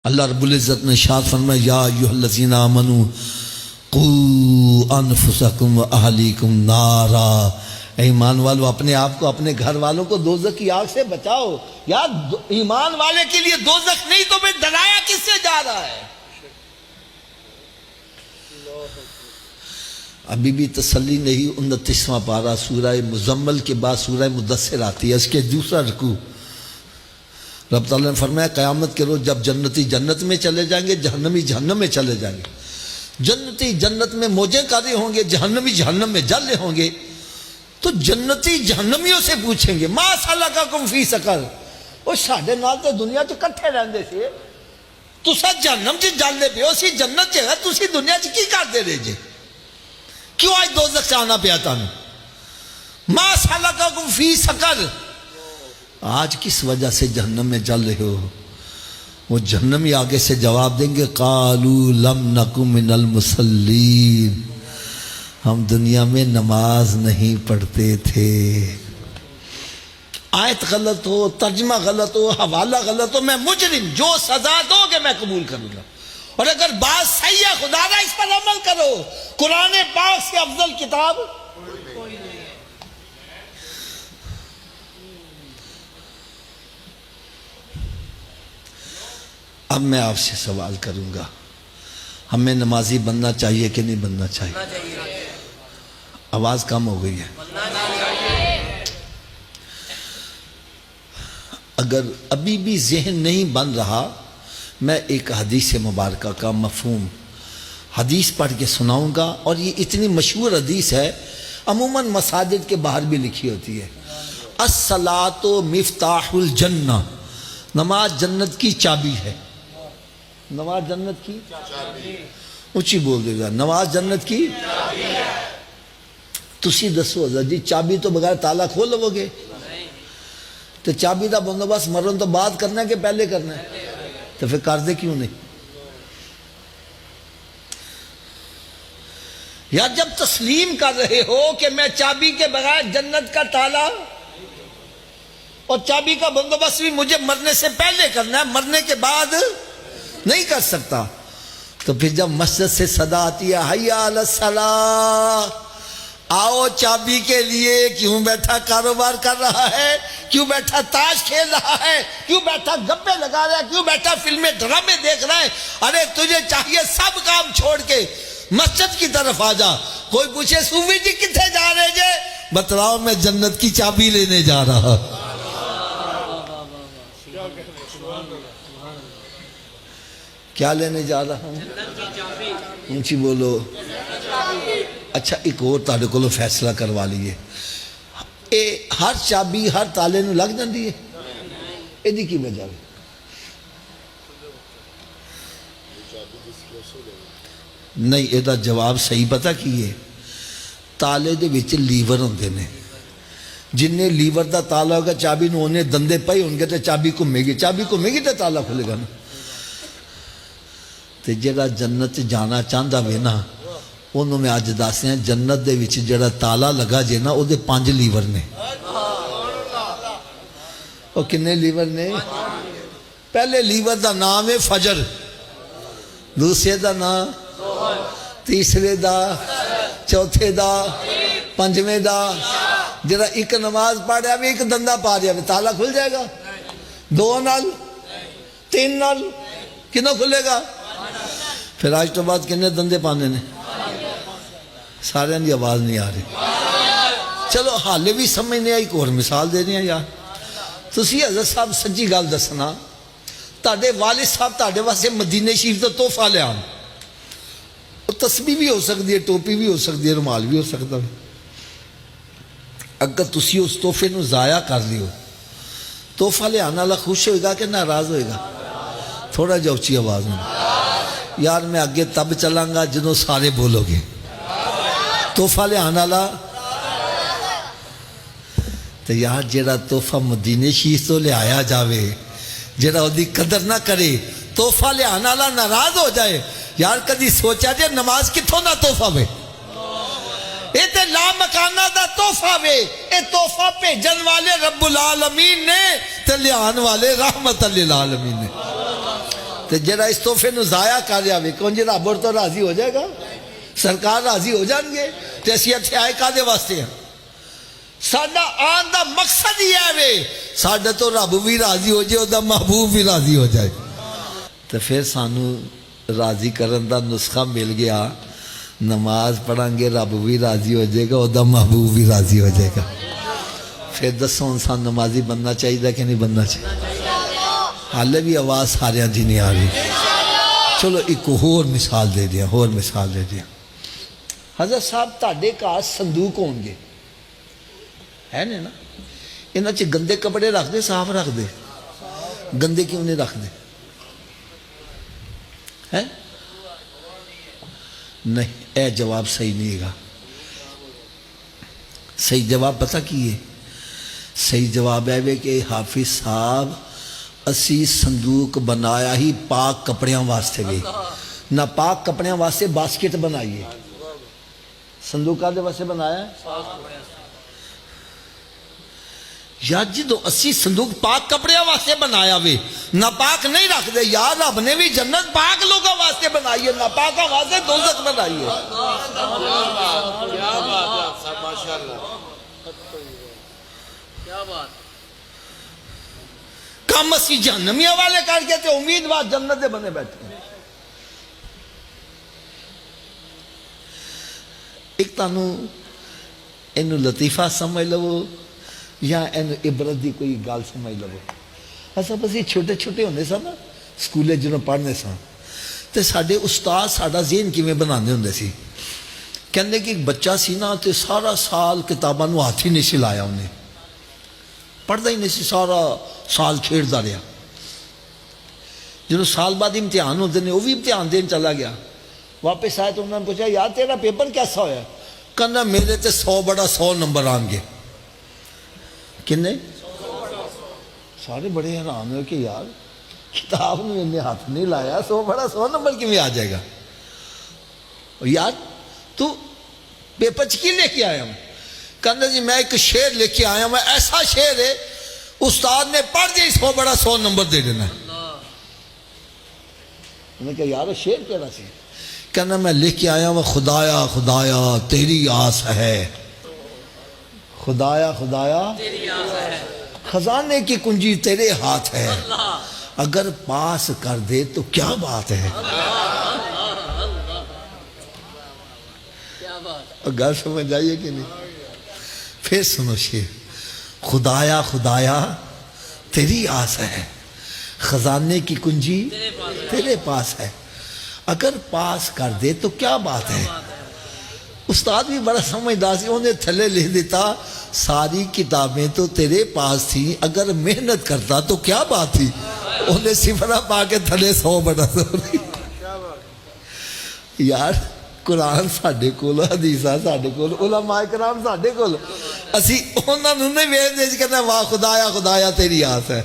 اللہ رب العزت نے ارشاد فرمایا یا ایھا الذین آمنوا قوا انفسکم واہلیکم نارا، اے ایمان والو اپنے آپ کو اپنے گھر والوں کو دوزخ کی آگ سے بچاؤ۔ یار ایمان والے کے لیے دوزخ نہیں تو پھر ڈرایا کس سے جا رہا ہے؟ ابھی بھی تسلی نہیں۔ 29واں پارہ سورہ مزمل کے بعد سورہ مدثر آتی ہے، اس کے دوسرا رکوع رب تعالیٰ نے فرمایا قیامت کے روز جب جنتی جنت میں چلے جائیں گے، جہنمی جہنم میں چلے جائیں گے، جنتی جنت میں موجیں کر رہے ہوں گے، جہنمی جہنم میں جل رہے ہوں گے، تو جنتی جہنمیوں سے پوچھیں گے ما سلککم فی سقر، وہ ساڈے نال تو دنیا چ کٹھے رہندے سی، تسا جہنم چ جلدے پے ہو، اسی جنت چ ہے، تسی دنیا چ کی کردے رہے جے؟ کیوں آج دوزخ آنا پیا تانوں؟ ما سلککم فی سقر، آج کس وجہ سے جہنم میں جل رہے ہو؟ وہ جہنمی آگے سے جواب دیں گے قالوا لم نک من المصلین، ہم دنیا میں نماز نہیں پڑھتے تھے۔ آیت غلط ہو، ترجمہ غلط ہو، حوالہ غلط ہو، میں مجرم، جو سزا دو گے میں قبول کروں گا، اور اگر بات صحیح ہے خدا را اس پر عمل کرو۔ قرآن پاک سے افضل کتاب کوئی نہیں۔ اب میں آپ سے سوال کروں گا، ہمیں نمازی بننا چاہیے کہ نہیں بننا چاہیے؟ آواز کم ہو گئی ہے۔ اگر ابھی بھی ذہن نہیں بن رہا، میں ایک حدیث مبارکہ کا مفہوم حدیث پڑھ کے سناؤں گا، اور یہ اتنی مشہور حدیث ہے، عموماً مساجد کے باہر بھی لکھی ہوتی ہے۔ الصلاۃ مفتاح الجنہ، نماز جنت کی چابی ہے۔ نماز جنت کی چابی، اونچی بول دے گا، نماز جنت کی چابی ہے۔ تسی دسو حضرت جی چابی تو بغیر تالا کھول لو گے؟ تو چابی دا بندوبست مرن تو بعد کرنا ہے کہ پہلے کرنا ہے؟ تو پھر کر دے کیوں نہیں؟ یا جب تسلیم کر رہے ہو کہ میں چابی کے بغیر جنت کا تالا اور چابی کا بندوبست بھی مجھے مرنے سے پہلے کرنا ہے، مرنے کے بعد نہیں کر سکتا، تو پھر جب مسجد سے صدا آتی ہے حیا علی الصلاۃ، آؤ چابی کے لیے، کیوں بیٹھا کاروبار کر رہا ہے، کیوں بیٹھا تاش کھیل رہا ہے، کیوں بیٹھا گپے لگا رہا ہے، کیوں بیٹھا فلمیں ڈرامے دیکھ رہا ہے؟ ارے تجھے چاہیے سب کام چھوڑ کے مسجد کی طرف آ جا۔ کوئی پوچھے صوفی جی کتنے جا رہے جے؟ بتلاؤ میں جنت کی چابی لینے جا رہا۔ کیا لینے جا رہا ہوں؟ اونچی بولو۔ اچھا ایک اور تاڑے کو فیصلہ کروا لیے، ہر چابی ہر تالے نو لگ جاندی ہے؟ ایدی کی وجہ ہے؟ نہیں، ایدہ جواب صحیح پتہ کی ہے، تالے دے وچ لیور ہوندے نے، جن نے لیور دا تالا ہوگا چابی نو انہیں دندے پائے ہوں گے تو چابی گھمے گی تو تالا کھلے گا نا۔ تے جڑا جنت جانا چاہندا وے نا، انہوں میں آج داسے ہیں جنت دے وچ جڑا تالا لگا جے نا، او دے 5 لیور نے۔ او کنے لیور نے؟ پہلے لیور دا نام ہے فجر، دوسرے دا نام، تیسرے دا، چوتھے دا، پنجویں دا۔ جڑا ایک نماز پڑھ رہا ہے ایک دندہ پا رہا ہے، تالا کھل جائے گا؟ 2 نال، 3 نال، کنوں کھلے گا؟ پھر آج تو بعد کنے دندے پانے نے؟ سارے دی آواز نہیں آ رہی۔ چلو حالے بھی سمجھ نہیں آئی، ایک اور مثال دے رہی ہیں یار۔ تسی حضرت صاحب سچی گل دسنا، تاڑے والد صاحب تاڑے واسطے مدینہ شریف تو تحفہ لے آن، تسبیح بھی ہو سکتی ہے، ٹوپی بھی ہو سکتی ہے، رومال بھی ہو سکتا ہے۔ اگر تسی اس تحفے نو ضائع کر لیو، تحفہ لے آنا اللہ خوش ہوئے گا کہ ناراض ہوئے گا؟ تھوڑا جا اچھی آواز میں یار، میں آگے تب چلوں گا جنہوں سارے بولو گے تحفہ لے آنا اللہ۔ تو یار جیڑا تحفہ مدینہ شریف تو لے آیا جاوے، جیڑا وہ دی قدر نہ کرے، تحفہ لے آنا اللہ ناراض ہو جائے۔ یار کدی سوچا جے نماز کتھوں نہ تحفہ وے؟ اے تے لا مکانہ دا تحفہ وے، اے تحفہ بھیجن والے رب العالمین نے تے لے آن والے رحمت للعالمین نے۔ تو جڑا اس تحفے نو ضائع کر جاوے کون جی رب اور تو راضی ہو جائے گا؟ سرکار راضی ہو جان گے؟ تو اسی اتھے آئے کادے واسطے ہیں؟ ساڈا آن دا مقصد ہی ہے وے ساڈا تو رب بھی راضی ہو جائے اور محبوب بھی راضی ہو جائے. تو پھر سانو راضی کرن دا نسخہ مل گیا. نماز پڑھیں گے رب بھی راضی ہو جائے گا اور محبوب بھی راضی ہو جائے گا. پھر دسو انسان نمازی بننا چاہیے کہ نہیں بننا چاہیے؟ حالے بھی آواز سارے جی نہیں آ رہی. چلو ایک اور مثال دے دیا حضرت صاحب تاڑے کا صندوق ہوں گے ہے نا انہاں چ گندے کپڑے رکھ دے صاف رکھ دے گندے کیوں نہیں رکھ دے ہے نہیں اے جواب صحیح نہیں گا. صحیح جواب پتہ کی ہے؟ صحیح جواب ہے کہ حافظ صاحب اسی صندوق بنایا ہی پاک کپڑیاں واسطے بھی نہ پاک کپڑیاں واسطے باسکٹ بنائیے. صندوق آدھے واسطے بنایا ہے یا جدو اسی صندوق پاک کپڑیاں واسطے بنایا وے نہ پاک نہیں رکھ دے. یا رب نے بھی جنت پاک لوگوں واسطے بنائی ہے نہ پاکاں واسطے دوزخ بنائی ہے. کم اسی جہنمیاں والے کر کے تے امیدوار جنت دے بنے بیٹھے ہیں. ایک تانو اینو لطیفہ سمجھ لو یا اینو عبرت دی کوئی گال سمجھ لو. ایسا بس یہ چھوٹے چھوٹے ہونے سا نا سکولے جنہوں پڑھنے سا تے ساڑھے استاد ساڑھا ذہن کی میں بنانے ہوندے سی. کہنے کہ ایک بچہ سی نا تے سارا سال کتاباں نو ہاتھ ہی نہیں سلایا انہیں پڑھتا ہی نہیں سی سارا سال کھیڑتا رہا. جنہوں سال بعد امتحان ہوتے ہیں وہ بھی امتحان دین چلا گیا. واپس آئے تو انہوں نے پوچھا یار تیرا پیپر کیسا ہویا؟ کہنا میرے تے 100 بڑا 100 نمبر آن گے. کنے؟ سارے بڑے حیران ہوئے کہ یار کتاب نے انہیں ہاتھ نہیں لایا 100 بڑا 100 نمبر کی میں آ جائے گا. یار تو پیپر چکی لے کے آیا ہوں؟ کہنا جی میں ایک شعر لے کے آیا ہوں ایسا شعر ہے استاد نے پڑھ دیا 100 بڑا 100 نمبر دے دینا ہے. انہوں نے کہا یار شعر کہنا سی؟ کہنا میں لکھ کے آیا ہوں خدایا خدایا تیری آس ہے خدایا خدایا تیری آس ہے خزانے کی کنجی تیرے ہاتھ ہے اگر پاس کر دے تو کیا بات ہے. گل سمجھ آئیے کہ نہیں؟ پھر سنو شیر خدایا خدایا تیری آس ہے خزانے کی کنجی تیرے پاس ہے اگر پاس کر دے تو کیا بات ہے. استاد بھی بڑا سمجھدار سی انہیں تھلے لکھ دیتا ساری کتابیں تو تیرے پاس تھیں اگر محنت کرتا تو کیا بات تھی. انہیں صفرہ پا کے تھلے 100 بڑا 100. یار قرآن ساڑھے کول حدیثہ ساڑھے کول علماء کرام ساڑھے کول اسی انہوں نے ویز دے کہنا واہ خدایا خدایا تیری آس ہے.